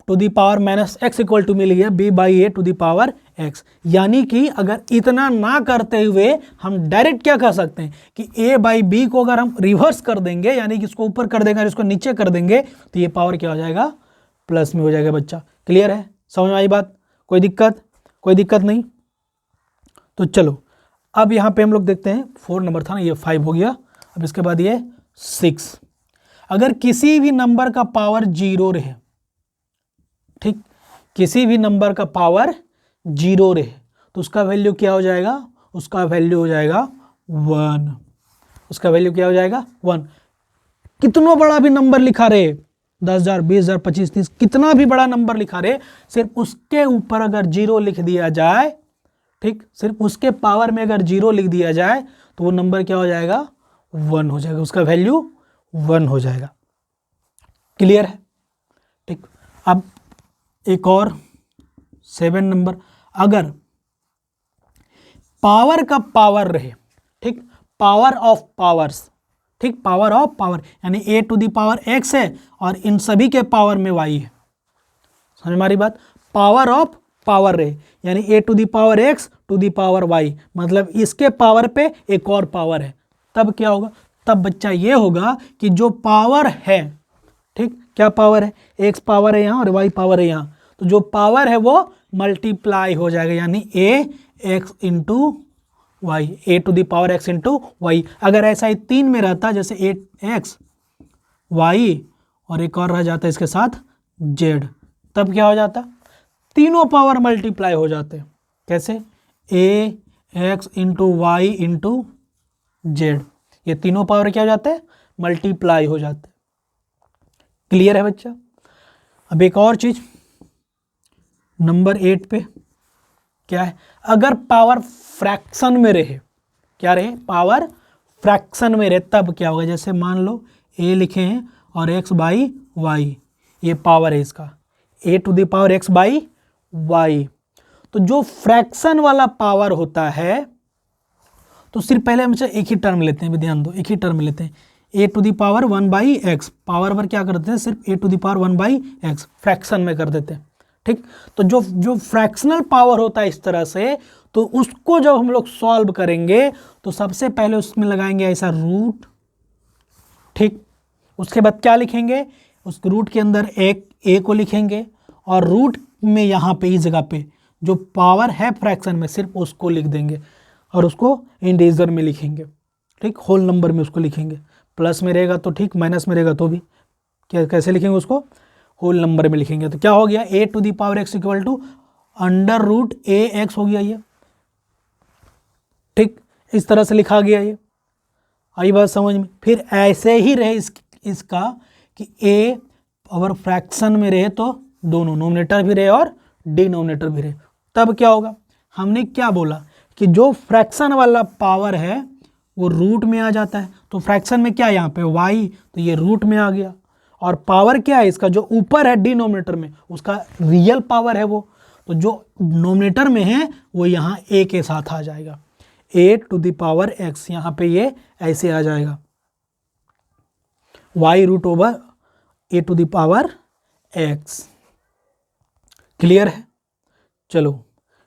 A: -x मिल गया b/a⁴x, यानी कि अगर इतना ना करते हुए हम डायरेक्ट क्या कर सकते हैं कि a/b को अगर हम रिवर्स कर देंगे, यानी कि इसको ऊपर कर देंगे और इसको नीचे कर देंगे, तो ये पावर क्या हो जाएगा, प्लस में हो जाएगा। बच्चा क्लियर है? समझ में आई बात? कोई दिक्कत? कोई दिक्कत नहीं? तो चलो अब यहाँ पे हम लोग देखते हैं, 4 नंबर था ना, ये 5 हो गया। अब इसके बाद ये 6, अगर किसी भी नंबर का पावर 0 रहे, ठीक, किसी भी नंबर का पावर 0 रहे तो उसका वैल्यू क्या हो जाएगा, उसका वैल्यू हो जाएगा 1, उसका वैल्यू क्या हो जाएगा, 1। कितना बड़ा भी नंबर लिखा रहे, 10,000, 20,000, 25, 30, कितना भी बड़ा नंबर लिखा रहे, सिर्फ उसके ऊपर अगर 0 लिख दिया जाए, ठीक, सिर्फ उसके पावर में अगर 0 लिख दिया जाए तो वो नंबर क्या हो जाएगा, 1 हो जाएगा, उसका वैल्यू 1 हो जाएगा। क्लियर है? ठीक, अब एक और 7 नंबर, अगर पावर का पावर रहे, ठीक, पावर ऑफ पावर्स, ठीक, पावर ऑफ पावर, यानी a⁴x है और इन सभी के पावर में y है। समझ में आ रही बात? पावर ऑफ पावर रहे, यानी a⁴x y, मतलब इसके पावर पे एक और पावर है, तब क्या होगा, तब बच्चा ये होगा कि जो पावर है, ठीक, क्या पावर है, x पावर है यहाँ और y पावर है यहाँ, तो जो पावर है वो मल्टीप्लाई हो जाएगा, यानी ax into Y, a⁴x into Y. अगर ऐसा ही 3 में रहता, जैसे 8x y और एक और रह जाता है इसके साथ जेड, तब क्या हो जाता, तीनों पावर मल्टीप्लाई हो जाते। कैसे, a x into y into z, ये तीनों पावर क्या हो जाते हैं, मल्टीप्लाई हो जाते। क्लियर है बच्चा। अब एक और चीज नंबर 8 पे क्या है, अगर पावर फ्रैक्शन में रहे, क्या रहे, पावर फ्रैक्शन में रहे, तब क्या होगा, जैसे मान लो ए लिखे हैं और एक्स बाई वाई, ये पावर है इसका, a to the power x by y. तो जो फ्रैक्शन वाला पावर होता है, तो सिर्फ पहले हम एक ही टर्म लेते हैं, ध्यान दो, एक ही टर्म लेते हैं, a to the power 1 by x, power पर क्या करते हैं, सिर्फ a to the power 1 by x fraction में कर देते हैं। ठीक, तो जो फ्रैक्शनल पावर होता है इस तरह से, तो उसको जब हम लोग सॉल्व करेंगे तो सबसे पहले उसमें लगाएंगे ऐसा रूट। ठीक, उसके बाद क्या लिखेंगे, उस रूट के अंदर एक ए को लिखेंगे और रूट में यहाँ पे इस जगह पे जो पावर है फ्रैक्शन में सिर्फ उसको लिख देंगे और उसको इंटीजर में लिखेंगे। ठीक, होल नंबर में उसको लिखेंगे, प्लस में रहेगा तो ठीक, माइनस में रहेगा तो भी क्या, कैसे लिखेंगे उसको, होल नंबर में लिखेंगे। तो क्या हो गया, a to the power x equal to under root a x हो गया ये। ठीक, इस तरह से लिखा गया ये, आई बात समझ में। फिर ऐसे ही रहे इसका कि ए पावर फ्रैक्शन में रहे तो दोनों नोमिनेटर भी रहे और डिनोमिनेटर भी रहे, तब क्या होगा, हमने क्या बोला कि जो फ्रैक्शन वाला पावर है वो रूट में आ जाता है। तो फ्रैक्शन में क्या है यहाँ पे y, तो ये रूट में आ गया, और पावर क्या है इसका, जो ऊपर है डिनोमिनेटर में उसका रियल पावर है वो, तो जो नोमिनेटर में है वो यहाँ a के साथ आ जाएगा, a to the power x, यहाँ पे ये ऐसे आ जाएगा y root over a to the power x। Clear है, चलो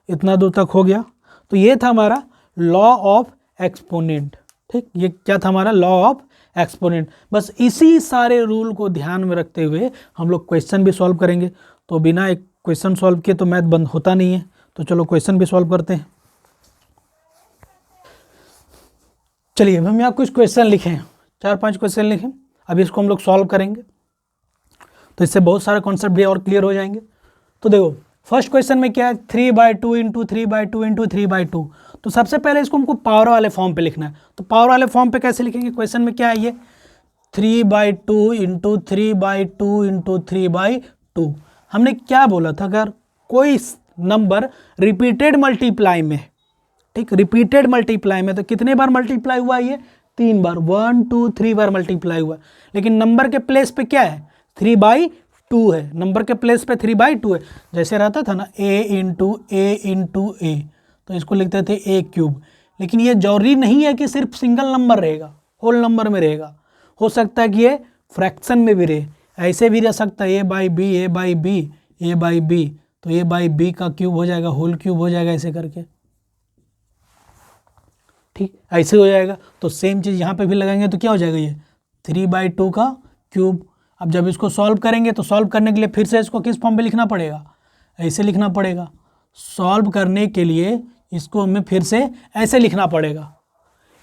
A: इतना दूर तक हो गया। तो ये था हमारा लॉ ऑफ एक्सपोनेंट। ठीक, ये क्या था हमारा, लॉ ऑफ एक्सपोनेंट। बस इसी सारे रूल को ध्यान में रखते हुए हम लोग क्वेश्चन भी सॉल्व करेंगे। तो बिना एक क्वेश्चन सॉल्व किए तो मैथ बंद होता नहीं है, तो चलो क्वेश्चन भी सॉल्व करते हैं। चलिए अब हम यहाँ कुछ क्वेश्चन लिखे हैं, 4-5 क्वेश्चन लिखे, अभी इसको हम लोग सॉल्व करेंगे, तो इससे बहुत सारे कॉन्सेप्ट भी और क्लियर हो जाएंगे। तो देखो फर्स्ट क्वेश्चन में क्या है, 3/2 इंटू 3/2 इंटू 3/2। तो सबसे पहले इसको हमको पावर वाले फॉर्म पे लिखना है। तो पावर वाले फॉर्म पे कैसे लिखेंगे, क्वेश्चन में क्या है ये 3/2 इंटू 3/2 इंटू 3/2। हमने क्या बोला था, अगर कोई नंबर रिपीटेड मल्टीप्लाई में, ठीक, रिपीटेड मल्टीप्लाई में, तो कितने बार मल्टीप्लाई हुआ ये, 3 बार, 1 2 3 बार मल्टीप्लाई हुआ। लेकिन नंबर के प्लेस पे क्या है, 3/2 है, नंबर के प्लेस पे 3/2 है। जैसे रहता था ना a इंटू ए, तो इसको लिखते थे a क्यूब। लेकिन ये जरूरी नहीं है कि सिर्फ सिंगल नंबर रहेगा, होल नंबर में रहेगा, हो सकता है कि ये फ्रैक्शन में भी रहे, ऐसे भी रह सकता है a/b a/b, तो a/b का क्यूब हो जाएगा, होल क्यूब हो जाएगा, ऐसे करके। ठीक, ऐसे हो जाएगा। तो सेम चीज़ यहाँ पे भी लगाएंगे तो क्या हो जाएगा, ये 3/2 का क्यूब। अब जब इसको सॉल्व करेंगे तो सॉल्व करने के लिए फिर से इसको किस फॉर्म में लिखना पड़ेगा, ऐसे लिखना पड़ेगा। सॉल्व करने के लिए इसको हमें फिर से ऐसे लिखना पड़ेगा।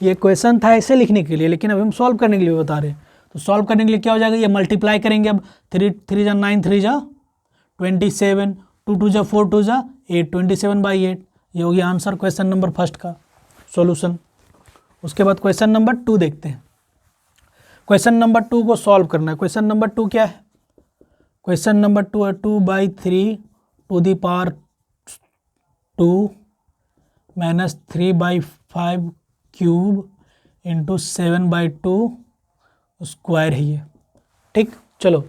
A: ये क्वेश्चन था ऐसे लिखने के लिए, लेकिन अब हम सॉल्व करने के लिए बता रहे हैं। तो सॉल्व करने के लिए क्या हो जाएगा, ये मल्टीप्लाई करेंगे। अब 3 जा 9, 3 जा 27, 2 जा 4, 2 जा 8, 27/8। ये हो गया आंसर क्वेश्चन नंबर फर्स्ट का सॉल्यूशन। उसके बाद क्वेश्चन नंबर 2 देखते हैं। क्वेश्चन नंबर 2 को सॉल्व करना है। क्वेश्चन नंबर 2 क्या है, क्वेश्चन नंबर 2 है 2/3 to the power 2 minus 3/5 cube into 7/2 square है ये। ठीक, चलो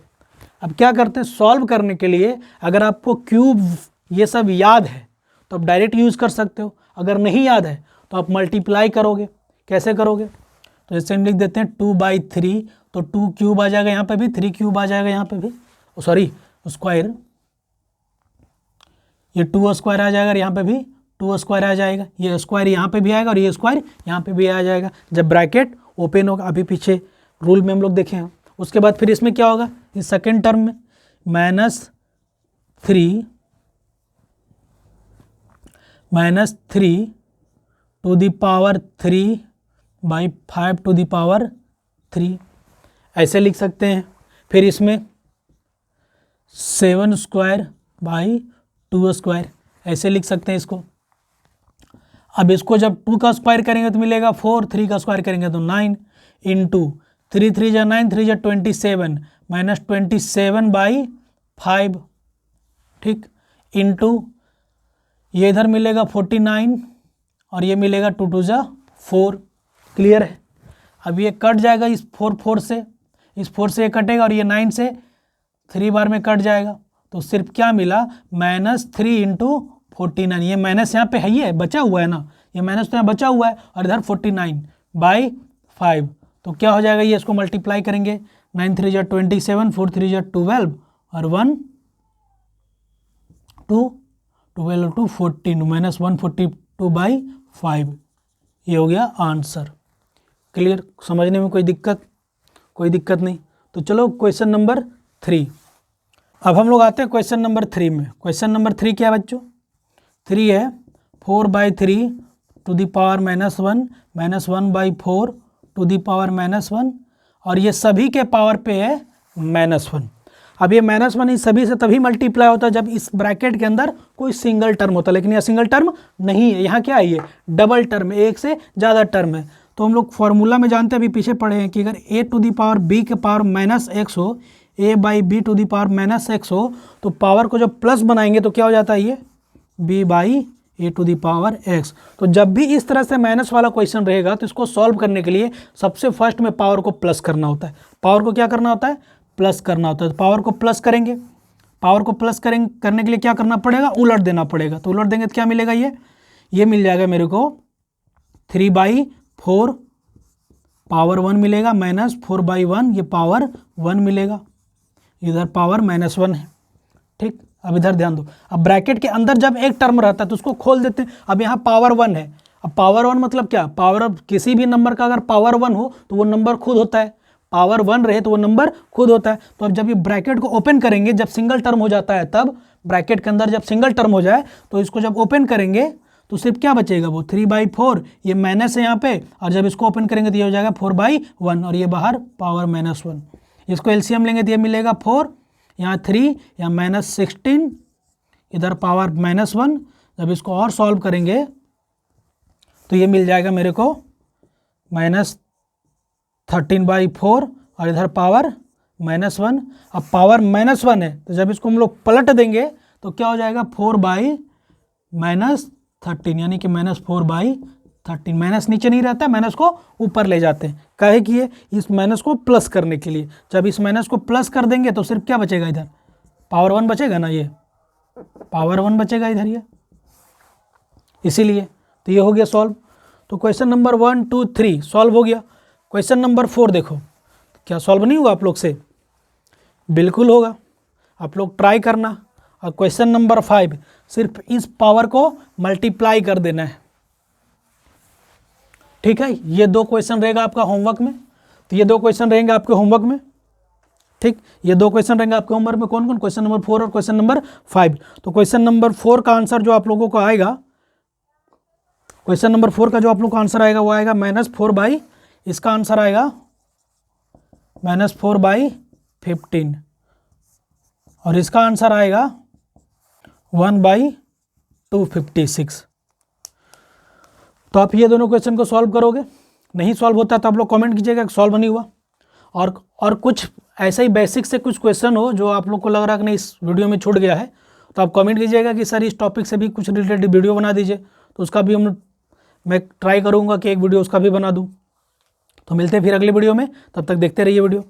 A: अब क्या करते हैं, सॉल्व करने के लिए अगर आपको क्यूब ये सब याद है तो आप डायरेक्ट यूज़ कर सकते हो, अगर नहीं याद है तो आप मल्टीप्लाई करोगे। कैसे करोगे, तो जैसे हम लिख देते हैं 2/3, तो 2 क्यूब आ जाएगा यहाँ पे भी, 3 क्यूब आ जाएगा यहाँ पे भी, सॉरी स्क्वायर, ये 2 स्क्वायर आ जाएगा, यहाँ पे भी 2 स्क्वायर आ जाएगा, ये स्क्वायर यहाँ पे भी आएगा और ये स्क्वायर यहाँ पे भी आ जाएगा जब ब्रैकेट ओपन होगा। अभी पीछे रूल में हम लोग देखे हैं। उसके बाद फिर इसमें क्या होगा, इस सेकेंड टर्म में -3 to the power 3/5 to the power 3, ऐसे लिख सकते हैं। फिर इसमें 7 स्क्वायर बाई 2 स्क्वायर, ऐसे लिख सकते हैं इसको। अब इसको जब 2 का स्क्वायर करेंगे तो मिलेगा 4, 3 का स्क्वायर करेंगे तो 9 इंटू 3 3 जा 9, 3 जा 27 माइनस 27 बाई 5, ठीक, इंटू ये इधर मिलेगा 49 और ये मिलेगा 2 2 जा 4। क्लियर है। अब ये कट जाएगा इस 4 से, इस 4 से ये कटेगा और ये 9 से 3 बार में कट जाएगा, तो सिर्फ क्या मिला -3 इंटू 49। ये माइनस यहाँ पे है, ही है बचा हुआ है ना, ये माइनस तो यहाँ बचा हुआ है, और इधर 49 बाई 5, तो क्या हो जाएगा, ये इसको मल्टीप्लाई करेंगे, 9 3 जा 27, 4 3 जा 12 और 1 2 12 टू 14 माइनस 142 बाई 5, ये हो गया आंसर। क्लियर, समझने में कोई दिक्कत नहीं। तो चलो क्वेश्चन नंबर 3। अब हम लोग आते हैं क्वेश्चन नंबर 3 में। क्वेश्चन नंबर 3 क्या है बच्चों, 3 है 4/3 to the power -1 -1/4 to the power -1, और ये सभी के पावर पे है -1। अब ये -1 इस सभी से तभी मल्टीप्लाई होता है जब इस ब्रैकेट के अंदर कोई सिंगल टर्म होता है, लेकिन यह सिंगल टर्म नहीं है, यहाँ क्या है, ये डबल टर्म है, एक से ज़्यादा टर्म है। तो हम लोग फॉर्मूला में जानते हैं, अभी पीछे पढ़े हैं कि अगर a to the power b के पावर -x हो, a/b to the power -x हो, तो पावर को जब प्लस बनाएंगे तो क्या हो जाता है, ये b/a to the power x। तो जब भी इस तरह से माइनस वाला क्वेश्चन रहेगा तो इसको सॉल्व करने के लिए सबसे फर्स्ट में पावर को प्लस करना होता है। पावर को क्या करना होता है, प्लस करना होता है। तो पावर को प्लस करेंगे, पावर को प्लस करने के लिए क्या करना पड़ेगा, उलट देना पड़ेगा। तो उलट देंगे तो क्या मिलेगा, ये मिल जाएगा मेरे को 3/4 पावर 1 मिलेगा, -4/1 ये पावर 1 मिलेगा, इधर पावर -1 है। ठीक, अब इधर ध्यान दो, अब ब्रैकेट के अंदर जब एक टर्म रहता है तो उसको खोल देते हैं। अब यहाँ पावर 1 है, अब पावर 1 मतलब क्या, पावर, अब किसी भी नंबर का अगर पावर 1 हो तो वो नंबर खुद होता है, पावर 1 रहे तो वो नंबर खुद होता है। तो अब जब ये ब्रैकेट को ओपन करेंगे, जब सिंगल टर्म हो जाता है, तब ब्रैकेट के अंदर जब सिंगल टर्म हो जाए तो इसको जब ओपन करेंगे तो सिर्फ क्या बचेगा, वो 3/4, ये माइनस है यहाँ पे, और जब इसको ओपन करेंगे तो ये हो जाएगा 4/1 और ये बाहर पावर -1। इसको एलसीएम लेंगे तो ये मिलेगा 4, यहाँ 3, यहाँ -16, इधर पावर -1। जब इसको और सॉल्व करेंगे तो ये मिल जाएगा मेरे को -13/4 और इधर पावर -1। अब पावर -1 है तो जब इसको हम लोग पलट देंगे तो क्या हो जाएगा, 4/-13, यानी कि -4/13। माइनस नीचे नहीं रहता, माइनस को ऊपर ले जाते हैं, काहे कि ये इस माइनस को प्लस करने के लिए। जब इस माइनस को प्लस कर देंगे तो सिर्फ क्या बचेगा, इधर पावर 1 बचेगा ना, ये पावर 1 बचेगा इधर, ये इसीलिए। तो ये हो गया सॉल्व। तो क्वेश्चन नंबर 1 2 3 सॉल्व हो गया। क्वेश्चन नंबर 4 देखो, क्या सॉल्व नहीं हुआ आप लोग से, बिल्कुल होगा, आप लोग ट्राई करना। और क्वेश्चन नंबर 5 सिर्फ इस पावर को मल्टीप्लाई कर देना है, ठीक है। ये 2 क्वेश्चन रहेगा आपका होमवर्क में, तो ये 2 क्वेश्चन रहेंगे आपके होमवर्क में, ठीक। ये 2 क्वेश्चन रहेंगे आपके होमवर्क में, कौन कौन, क्वेश्चन नंबर 4 और क्वेश्चन नंबर 5। तो क्वेश्चन नंबर 4 का आंसर जो आप लोगों को आएगा, क्वेश्चन नंबर 4 का जो आप लोग का आंसर आएगा वो आएगा -4/, इसका आंसर आएगा -4/15, और इसका आंसर आएगा 1/256। तो आप ये दोनों क्वेश्चन को सॉल्व करोगे, नहीं सॉल्व होता तो आप लोग कमेंट कीजिएगा कि सॉल्व नहीं हुआ। और कुछ ऐसा ही बेसिक से कुछ क्वेश्चन हो जो आप लोग को लग रहा है कि नहीं इस वीडियो में छूट गया है, तो आप कमेंट कीजिएगा कि सर इस टॉपिक से भी कुछ रिलेटेड वीडियो बना दीजिए, तो उसका भी मैं ट्राई करूँगा कि एक वीडियो उसका भी बना दूँ। तो मिलते हैं फिर अगले वीडियो में, तब तक देखते रहिए वीडियो।